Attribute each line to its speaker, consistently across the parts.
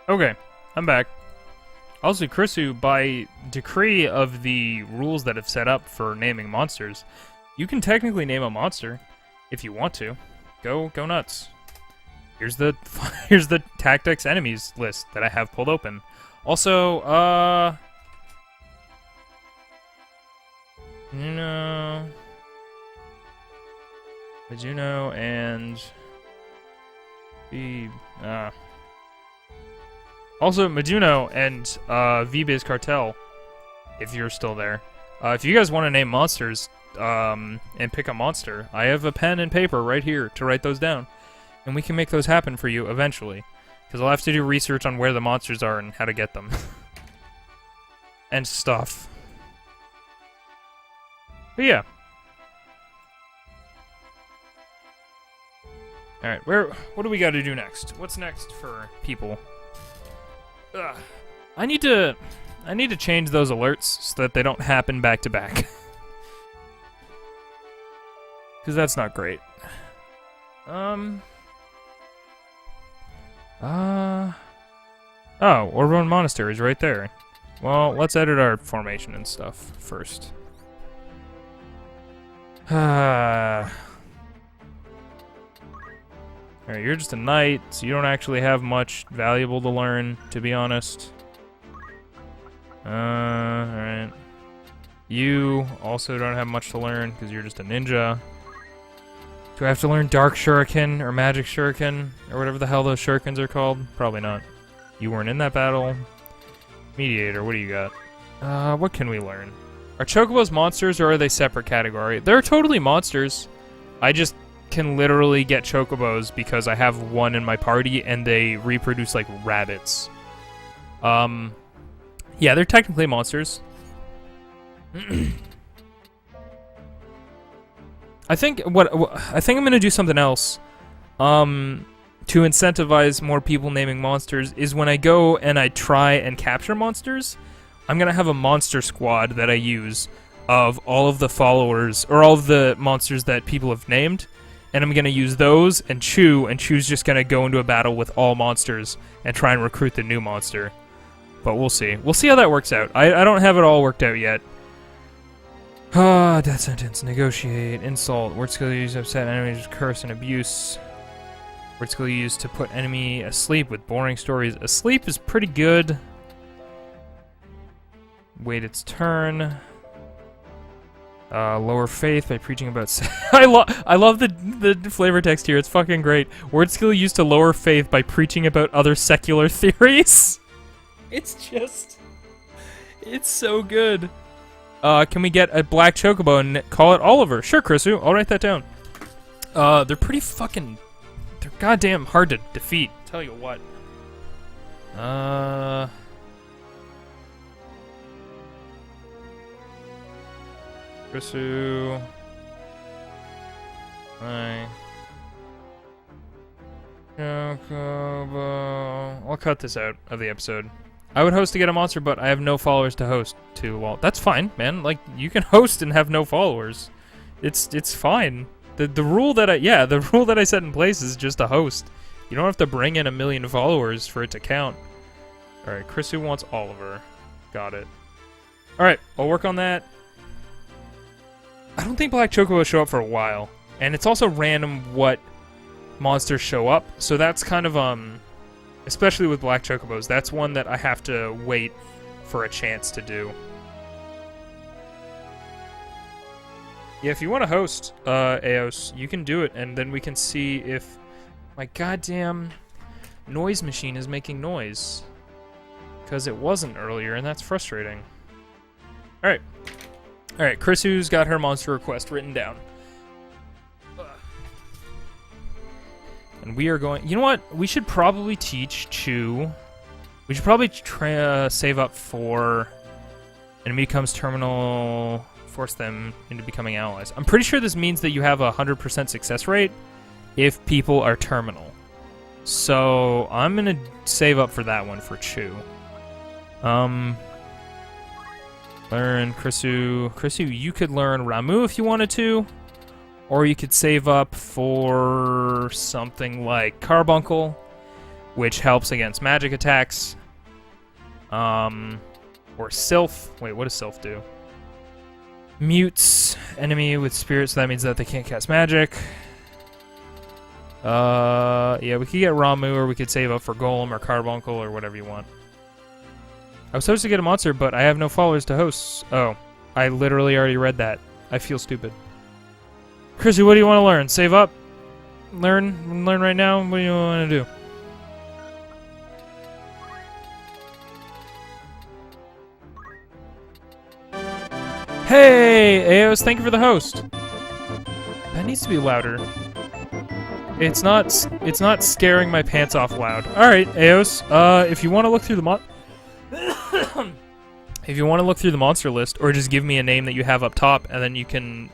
Speaker 1: Okay, I'm back. Also, Krisu, by decree of the rules that have set up for naming monsters, you can technically name a monster if you want to. Go nuts. Here's the here's the tactics enemies list that I have pulled open. Also, Mizuno and also Mizuno and V-Biz Cartel, if you're still there. If you guys want to name monsters and pick a monster, I have a pen and paper right here to write those down. And we can make those happen for you eventually. Because I'll have to do research on where the monsters are and how to get them. And stuff. But yeah. Alright, what do we gotta do next? What's next for people? Ugh. I need to change those alerts so that they don't happen back to back. Because that's not great. Oh, Orvon Monastery is right there. Well, let's edit our formation and stuff first. Alright, you're just a knight, so you don't actually have much valuable to learn, to be honest. Alright. You also don't have much to learn, because you're just a ninja. Do I have to learn Dark Shuriken, or Magic Shuriken, or whatever the hell those Shurikens are called? Probably not. You weren't in that battle. Mediator, what do you got? What can we learn? Are Chocobos monsters, or are they separate category? They're totally monsters. I just can literally get Chocobos because I have one in my party, and they reproduce like rabbits. Yeah, they're technically monsters. I think I'm gonna do something else, to incentivize more people naming monsters. Is when I go and I try and capture monsters, I'm gonna have a monster squad that I use of all of the followers or all of the monsters that people have named, and I'm gonna use those and Chew's just gonna go into a battle with all monsters and try and recruit the new monster. But we'll see. We'll see how that works out. I don't have it all worked out yet. Death sentence, negotiate, insult, word skill used to upset enemies, curse, and abuse. Word skill used to put enemy asleep with boring stories. Asleep is pretty good. Wait its turn. Lower faith by preaching about I love the flavor text here, it's fucking great. Word skill used to lower faith by preaching about other secular theories. It's so good. Can we get a black chocobo and call it Oliver? Sure, Krisu. I'll write that down. They're pretty fucking... They're goddamn hard to defeat. Tell you what. Krisu... Hi. Chocobo... I'll cut this out of the episode. I would host to get a monster, but I have no followers to host to. Well, that's fine, man. Like, you can host and have no followers. It's fine. The rule that I set in place is just a host. You don't have to bring in 1 million followers for it to count. All right, Krisu wants Oliver. Got it. All right, I'll work on that. I don't think Black Chocobo will show up for a while, and it's also random what monsters show up. So that's kind of especially with Black Chocobos, that's one that I have to wait for a chance to do. Yeah, if you want to host, Eos, you can do it, and then we can see if my goddamn noise machine is making noise. Because it wasn't earlier, and that's frustrating. Alright. Alright, Krisu's got her monster request written down. And we are going... You know what? We should probably teach Chew. We should probably save up for... Enemy becomes terminal... Force them into becoming allies. I'm pretty sure this means that you have a 100% success rate if people are terminal. So, I'm gonna save up for that one for Chew. Learn Krisu. Krisu, you could learn Ramu if you wanted to. Or you could save up for something like Carbuncle. which helps against magic attacks. Or Sylph. Wait, what does Sylph do? Mutes enemy with spirit, so that means that they can't cast magic. Yeah, we could get Ramu, or we could save up for Golem or Carbuncle or whatever you want. I was supposed to get a monster, but I have no followers to host. Oh, I literally already read that. I feel stupid. Chrissy, what do you want to learn? Save up? Learn right now? What do you want to do? Hey, Eos, thank you for the host. That needs to be louder. It's not scaring my pants off loud. All right, Eos. If you want to look through the if you want to look through the monster list, or just give me a name that you have up top, and then you can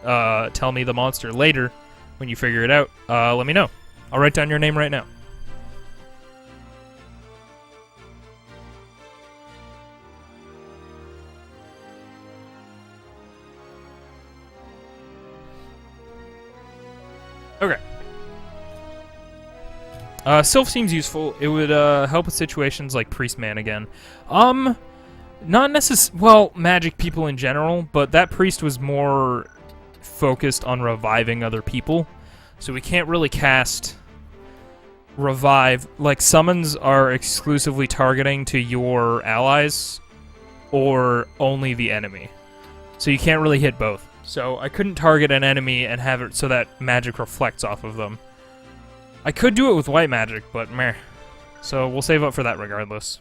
Speaker 1: tell me the monster later when you figure it out. Let me know. I'll write down your name right now. Okay. Sylph seems useful. It would help with situations like Priestman again. Not necessarily, well, magic people in general, but that priest was more focused on reviving other people. So we can't really cast revive. Like, summons are exclusively targeting to your allies or only the enemy. So you can't really hit both. So I couldn't target an enemy and have it so that magic reflects off of them. I could do it with white magic, but meh. So we'll save up for that regardless.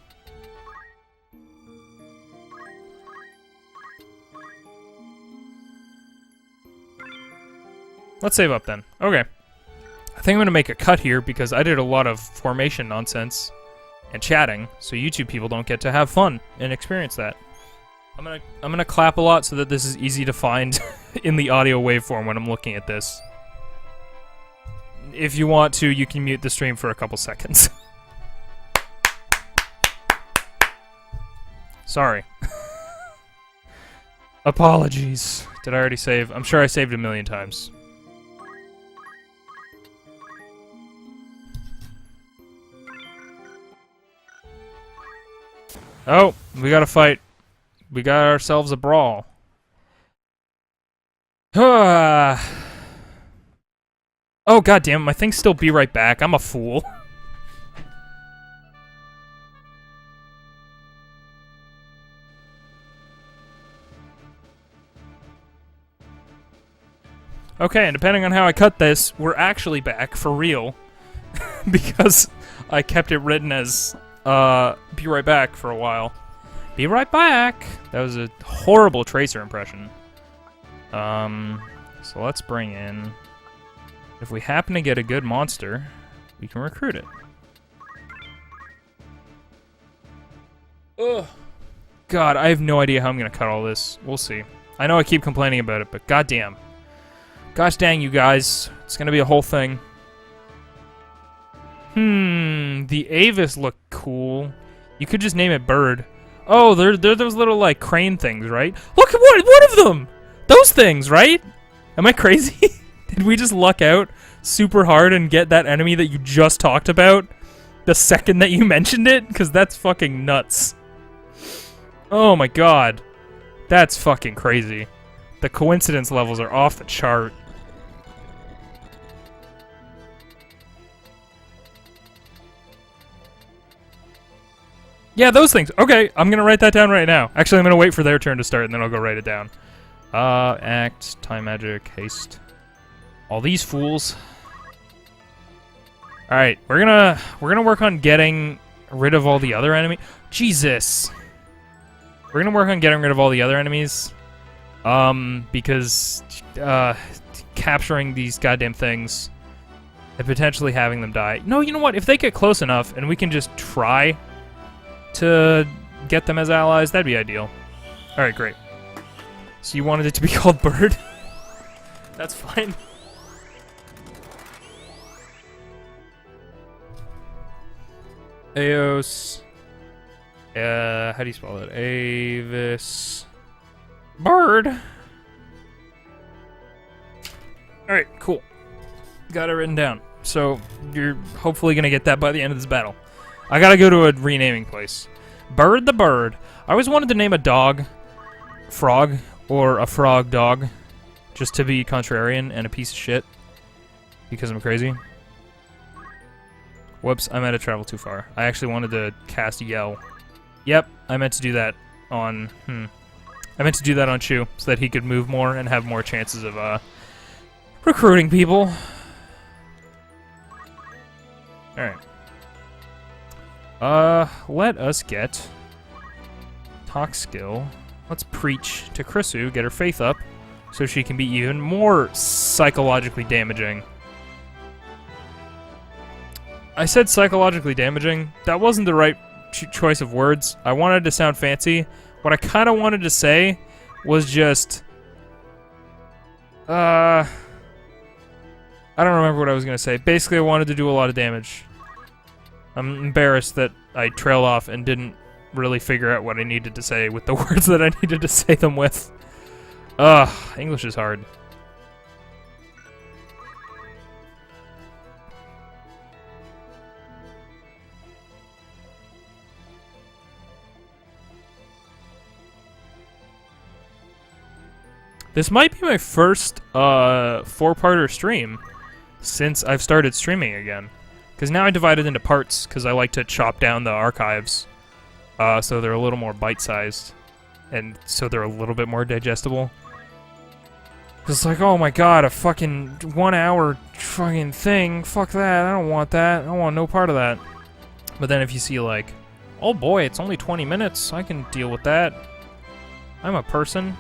Speaker 1: Let's save up then. Okay. I think I'm going to make a cut here because I did a lot of formation nonsense and chatting, so YouTube people don't get to have fun and experience that. I'm gonna clap a lot so that this is easy to find in the audio waveform when I'm looking at this. If you want to, you can mute the stream for a couple seconds. Sorry. Apologies. Did I already save? I'm sure I saved a million times. Oh, we gotta fight. We got ourselves a brawl. Oh, goddamn, my thing's still be right back. I'm a fool. Okay, and depending on how I cut this, we're actually back for real. Because I kept it written as, be right back for a while. Be right back! That was a horrible Tracer impression. So let's bring in... If we happen to get a good monster, we can recruit it. Ugh. God, I have no idea how I'm gonna cut all this. We'll see. I know I keep complaining about it, but goddamn. Gosh dang, you guys. It's gonna be a whole thing. The Avis look cool. You could just name it BURD. Oh, they're those little, like, crane things, right? Look at one of them! Those things, right? Am I crazy? Did we just luck out super hard and get that enemy that you just talked about the second that you mentioned it? Because that's fucking nuts. Oh my god. That's fucking crazy. The coincidence levels are off the chart. Yeah, those things. Okay, I'm gonna write that down right now. Actually, I'm gonna wait for their turn to start, and then I'll go write it down. Act, time magic, haste. All these fools. All right, we're gonna work on getting rid of all the other enemies. Jesus. We're gonna work on getting rid of all the other enemies. Because capturing these goddamn things and potentially having them die. No, you know what? If they get close enough and we can just try to get them as allies, that'd be ideal. All right, great. So you wanted it to be called BURD? That's fine. Eos. How do you spell it? Avis. BURD. Alright, cool. Got it written down. So, you're hopefully gonna get that by the end of this battle. I gotta go to a renaming place. Bird the Bird. I always wanted to name a dog Frog, or a frog dog, just to be contrarian and a piece of shit. Because I'm crazy. Whoops, I might have traveled too far. I actually wanted to cast Yell. Yep, I meant to do that on... I meant to do that on Chu, so that he could move more and have more chances of, recruiting people. Alright. Let us get... Talk skill. Let's preach to Krisu, get her faith up, so she can be even more psychologically damaging. I said psychologically damaging. That wasn't the right choice of words. I wanted to sound fancy. What I kind of wanted to say was just... I don't remember what I was going to say. Basically, I wanted to do a lot of damage. I'm embarrassed that I trailed off and didn't really figure out what I needed to say with the words that I needed to say them with. Ugh, English is hard. This might be my first four-parter stream since I've started streaming again. Because now I divide it into parts, because I like to chop down the archives. So they're a little more bite-sized. And so they're a little bit more digestible. It's like, oh my god, a fucking 1 hour fucking thing. Fuck that, I don't want that. I don't want no part of that. But then if you see like, oh boy, it's only 20 minutes. I can deal with that. I'm a person.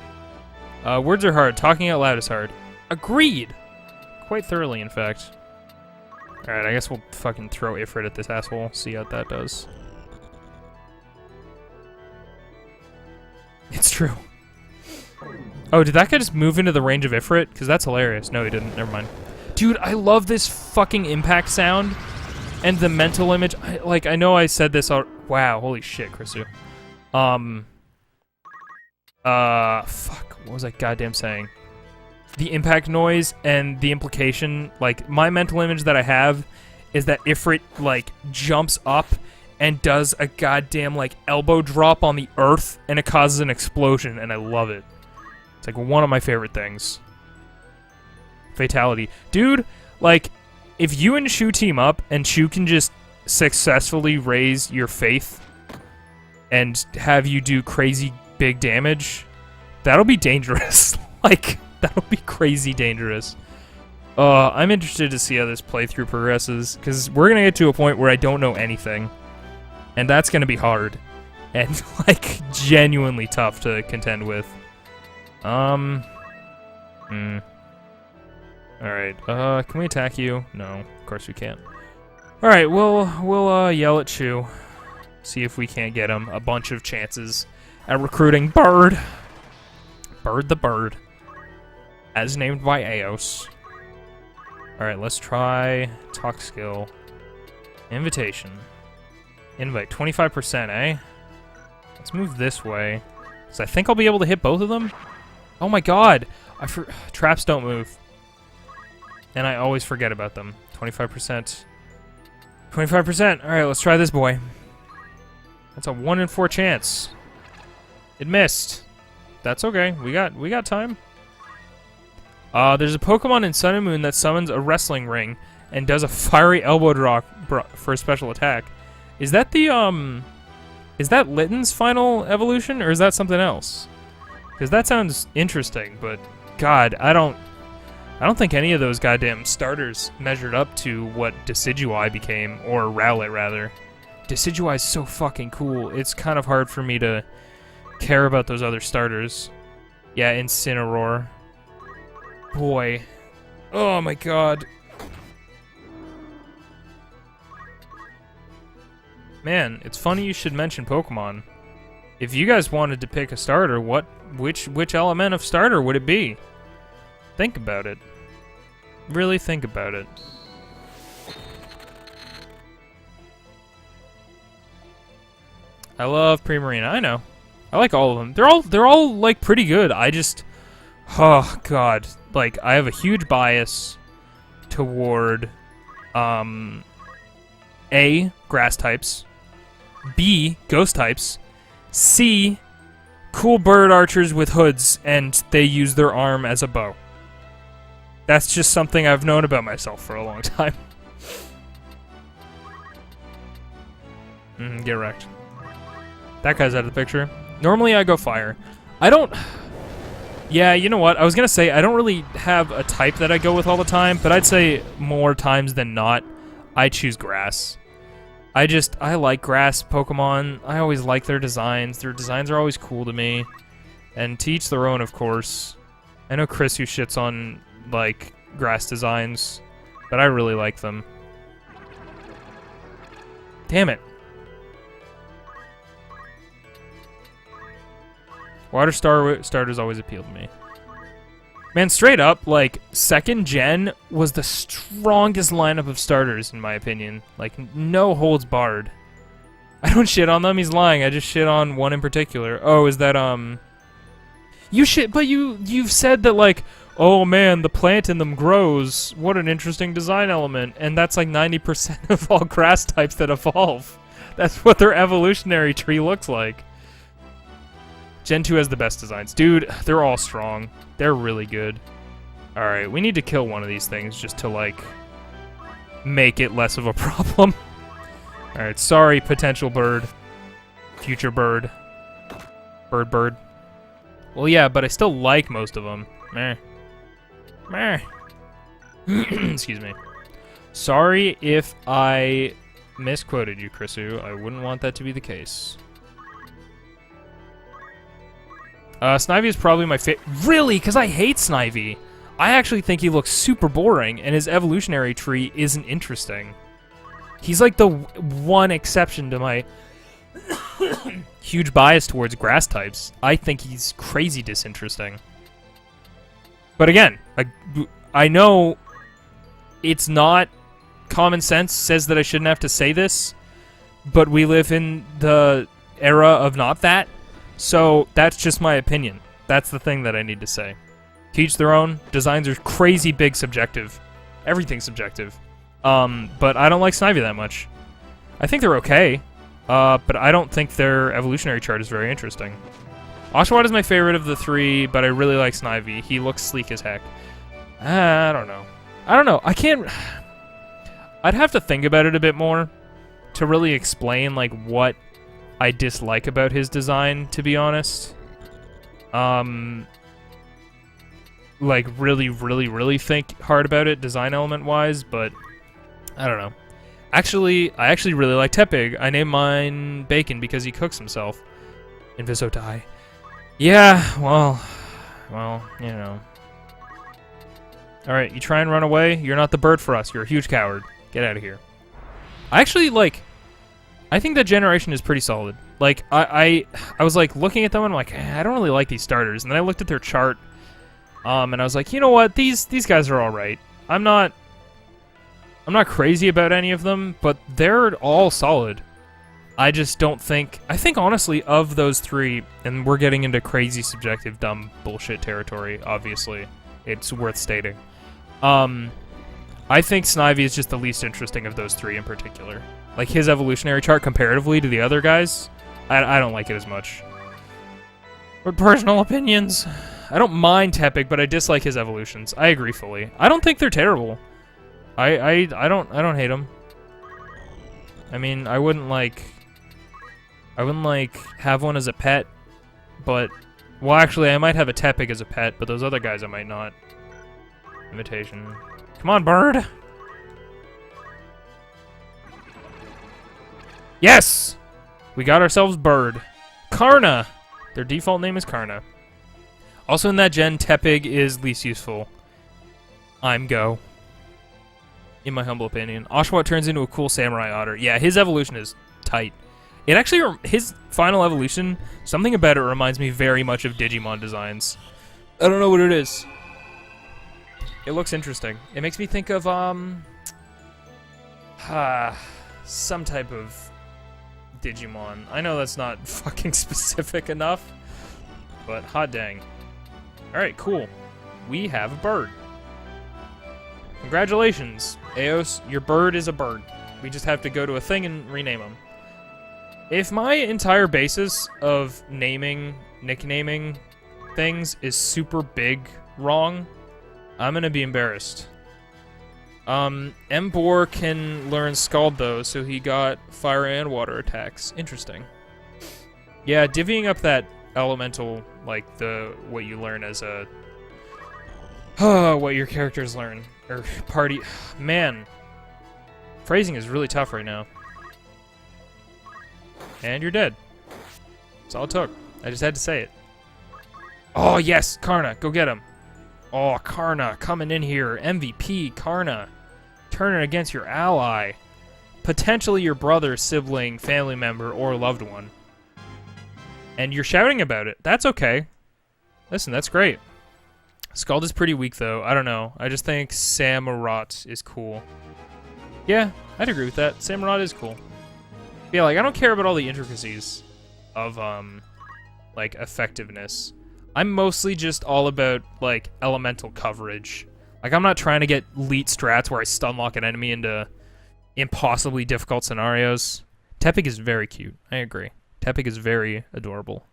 Speaker 1: Words are hard. Talking out loud is hard. Agreed! Quite thoroughly, in fact. Alright, I guess we'll fucking throw Ifrit at this asshole. See how that does. It's true. Oh, did that guy just move into the range of Ifrit? Because that's hilarious. No, he didn't. Never mind. Dude, I love this fucking impact sound. And the mental image. I know I said this all... Wow, holy shit, Krisu. Fuck. What was I goddamn saying? The impact noise and the implication, like, my mental image that I have is that Ifrit, like, jumps up and does a goddamn, like, elbow drop on the earth, and it causes an explosion, and I love it. It's, like, one of my favorite things. Fatality. Dude, like, if you and Shu team up, and Shu can just successfully raise your faith and have you do crazy big damage, that'll be dangerous. Like, that'll be crazy dangerous. I'm interested to see how this playthrough progresses, because we're going to get to a point where I don't know anything. And that's going to be hard. And, like, genuinely tough to contend with. Alright, can we attack you? No, of course we can't. Alright, we'll yell at Chu. See if we can't get him a bunch of chances at recruiting BURD. BURD the Bird. As named by Eos. Alright, let's try talk skill. Invitation. Invite. 25%, eh? Let's move this way. Because I think I'll be able to hit both of them. Oh my god! Traps don't move. And I always forget about them. 25%. 25%! Alright, let's try this boy. That's a 1 in 4 chance. It missed. That's okay. We got time. There's a Pokemon in Sun and Moon that summons a wrestling ring and does a fiery elbow drop for a special attack. Is that the is that Litten's final evolution, or is that something else? Because that sounds interesting, but god, I don't think any of those goddamn starters measured up to what Decidueye became, or Rowlet rather. Decidueye is so fucking cool. It's kind of hard for me to care about those other starters. Yeah, Incineroar. Boy. Oh my god. Man, it's funny you should mention Pokemon. If you guys wanted to pick a starter, which element of starter would it be? Think about it. Really think about it. I love Primarina, I know. I like all of them. They're all like pretty good. I just, oh god, like I have a huge bias toward grass types. B, ghost types. C, cool bird archers with hoods, and they use their arm as a bow. That's just something I've known about myself for a long time. Get wrecked. That guy's out of the picture. Normally I go fire. I don't... Yeah, you know what? I was gonna say, I don't really have a type that I go with all the time, but I'd say more times than not, I choose grass. I like grass Pokemon. I always like their designs. Their designs are always cool to me. And to each their own, of course. I know Chris who shits on, like, grass designs, but I really like them. Damn it. Water starters always appeal to me. Man, straight up, like, 2nd gen was the strongest lineup of starters, in my opinion. Like, no holds barred. I don't shit on them, he's lying. I just shit on one in particular. Oh, is that, You shit, but you've said that, like, oh man, the plant in them grows. What an interesting design element. And that's like 90% of all grass types that evolve. That's what their evolutionary tree looks like. Gen 2 has the best designs. Dude, they're all strong. They're really good. Alright, we need to kill one of these things just to, like, make it less of a problem. Alright, sorry, potential bird. Future bird. Bird. Well, yeah, but I still like most of them. Meh. Excuse me. Sorry if I misquoted you, Chrisu. I wouldn't want that to be the case. Snivy is probably my favorite. Really? Because I hate Snivy. I actually think he looks super boring, and his evolutionary tree isn't interesting. He's like the one exception to my huge bias towards grass types. I think he's crazy disinteresting. But again, I know it's not common sense says that I shouldn't have to say this, but we live in the era of not that. So that's just my opinion. That's the thing that I need to say. To each their own. Designs are crazy big subjective. Everything's subjective. But I don't like Snivy that much. I think they're okay. But I don't think their evolutionary chart is very interesting. Oshawott is my favorite of the three, but I really like Snivy. He looks sleek as heck. I don't know. I can't... I'd have to think about it a bit more to really explain, like, what I dislike about his design, to be honest. Like, really think hard about it, design element-wise, but I don't know. Actually, I actually really like Tepig. I named mine Bacon because he cooks himself. Invisoguy. Yeah, well, you know. Alright, you try and run away? You're not the bird for us. You're a huge coward. Get out of here. I actually, like... I think that generation is pretty solid. Like, I was, like, looking at them and I'm like, I don't really like these starters. And then I looked at their chart, and I was like, you know what? These guys are alright. I'm not crazy about any of them, but they're all solid. I just don't think... I think, honestly, of those three, and we're getting into crazy subjective, dumb bullshit territory, obviously. It's worth stating. I think Snivy is just the least interesting of those three in particular. Like, his evolutionary chart comparatively to the other guys, I don't like it as much. But personal opinions, I don't mind Tepig, but I dislike his evolutions. I agree fully. I don't think they're terrible. I don't hate them. I mean, I wouldn't like have one as a pet, but well, actually, I might have a Tepig as a pet, but those other guys I might not. Imitation. Come on, bird. Yes! We got ourselves bird. Karna! Their default name is Karna. Also in that gen, Tepig is least useful. I'm go. In my humble opinion. Oshawott turns into a cool samurai otter. Yeah, his evolution is tight. It actually, his final evolution, something about it reminds me very much of Digimon designs. I don't know what it is. It looks interesting. It makes me think of, some type of Digimon. I know that's not fucking specific enough, but hot dang. Alright, cool. We have a bird. Congratulations, Eos. Your bird is a bird. We just have to go to a thing and rename him. If my entire basis of nicknaming things is super big wrong, I'm gonna be embarrassed. Embor can learn Scald though, so he got fire and water attacks. Interesting. Yeah, divvying up that elemental, like what you learn as a what your characters learn or party. Man, phrasing is really tough right now. And you're dead. That's all it took. I just had to say it. Oh yes, Karna, go get him. Oh, Karna coming in here. MVP Karna. Turn it against your ally. Potentially your brother, sibling, family member, or loved one. And you're shouting about it. That's okay. Listen, that's great. Scald is pretty weak, though. I don't know. I just think Samurott is cool. Yeah, I'd agree with that. Samurott is cool. Yeah, like, I don't care about all the intricacies of, like, effectiveness. I'm mostly just all about, like, elemental coverage. Like, I'm not trying to get elite strats where I stunlock an enemy into impossibly difficult scenarios. Tepig is very cute. I agree. Tepig is very adorable.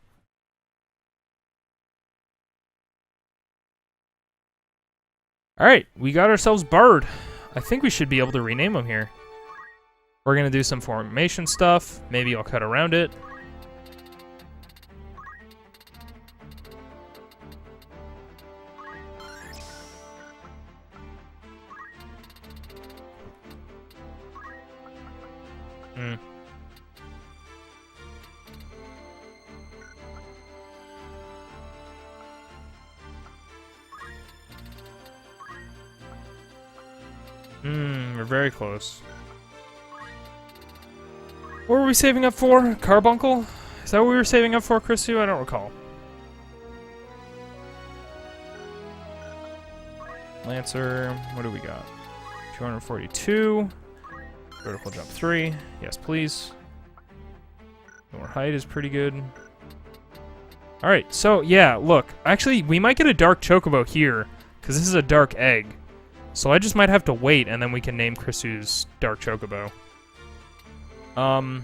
Speaker 1: Alright, we got ourselves BURD. I think we should be able to rename him here. We're going to do some formation stuff. Maybe I'll cut around it. We're very close. What were we saving up for? Carbuncle? Is that what we were saving up for, Chrisu? I don't recall. Lancer, what do we got? 242. Vertical jump 3. Yes, please. More height is pretty good. Alright, so yeah, look. Actually, we might get a dark chocobo here, because this is a dark egg. So I just might have to wait, and then we can name Chrisu's dark chocobo. I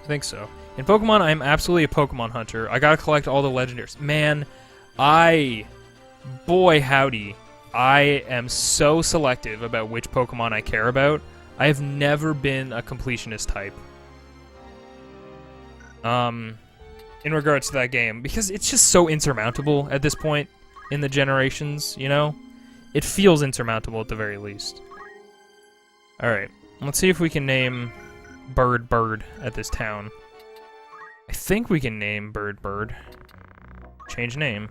Speaker 1: think so. In Pokemon, I'm absolutely a Pokemon hunter. I gotta collect all the legendaries. Man, boy howdy, I am so selective about which Pokemon I care about. I have never been a completionist type. In regards to that game, because it's just so insurmountable at this point in the generations, you know? It feels insurmountable at the very least. Alright, let's see if we can name BURD at this town. I think we can name BURD. Change name.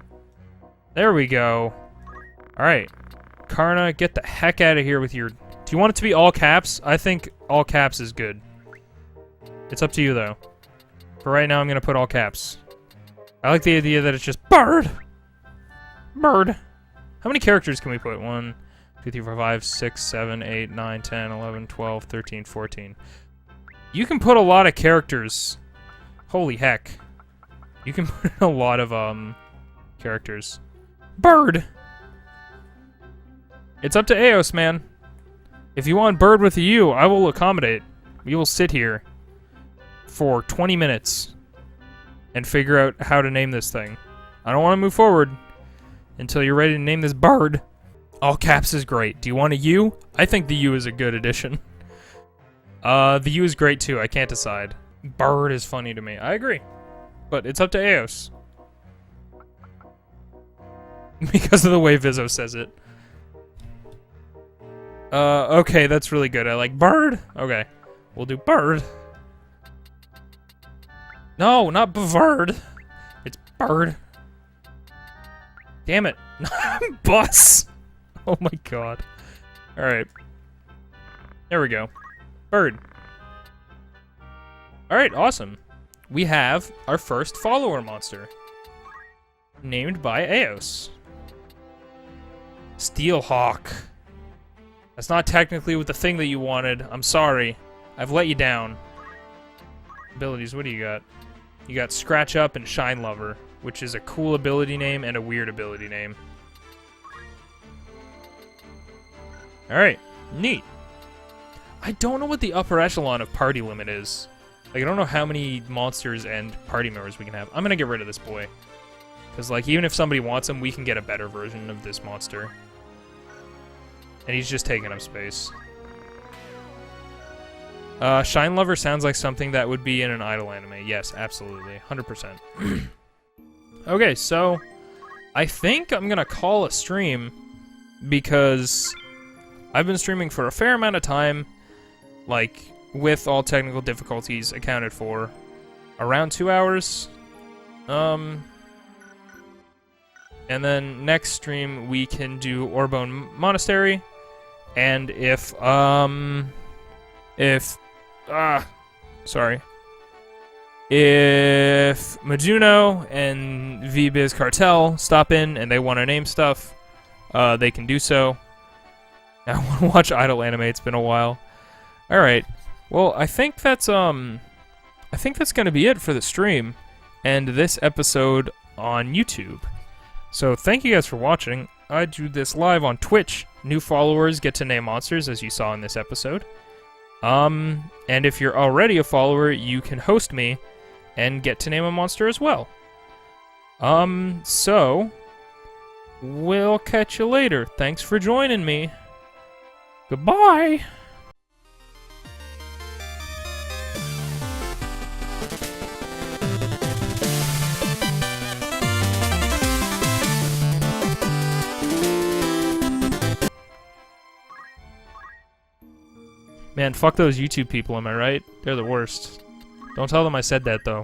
Speaker 1: There we go. Alright. Karna, get the heck out of here with your... Do you want it to be all caps? I think all caps is good. It's up to you, though. For right now, I'm going to put all caps. I like the idea that it's just BURD! BURD! How many characters can we put? 1, 2, 3, 4, 5, 6, 7, 8, 9, 10, 11, 12, 13, 14. You can put a lot of characters. Holy heck. You can put a lot of, characters. BURD! It's up to Eos, man. If you want BURD with you, I will accommodate. We will sit here for 20 minutes and figure out how to name this thing. I don't want to move forward until you're ready to name this BURD. All caps is great. Do you want a U? I think the U is a good addition. The U is great too. I can't decide. BURD is funny to me. I agree. But it's up to Eos. Because of the way Vizzo says it. Okay, that's really good. I like BURD. Okay. We'll do BURD. No, not BVRD. It's BURD. Damn it. Bus! Oh my god. Alright. There we go. BURD. Alright, awesome. We have our first follower monster. Named by Eos. Steelhawk. That's not technically with the thing that you wanted. I'm sorry. I've let you down. Abilities, what do you got? You got Scratch Up and Shine Lover, which is a cool ability name and a weird ability name. Alright, neat. I don't know what the upper echelon of party limit is. Like, I don't know how many monsters and party members we can have. I'm gonna get rid of this boy. Because, like, even if somebody wants him, we can get a better version of this monster. And he's just taking up space. Shine Lover sounds like something that would be in an idol anime. Yes, absolutely. 100%. Okay, so I think I'm gonna call a stream because I've been streaming for a fair amount of time, like, with all technical difficulties accounted for, around 2 hours. And then next stream we can do Orbone Monastery, and if Mijuno and VBiz Cartel stop in and they want to name stuff, they can do so. I want to watch idle anime. It's been a while. All right. Well, I think that's gonna be it for the stream and this episode on YouTube. So thank you guys for watching. I do this live on Twitch. New followers get to name monsters, as you saw in this episode. And if you're already a follower, you can host me and get to name a monster as well. So we'll catch you later. Thanks for joining me. Goodbye. Man, fuck those YouTube people, am I right? They're the worst. Don't tell them I said that, though.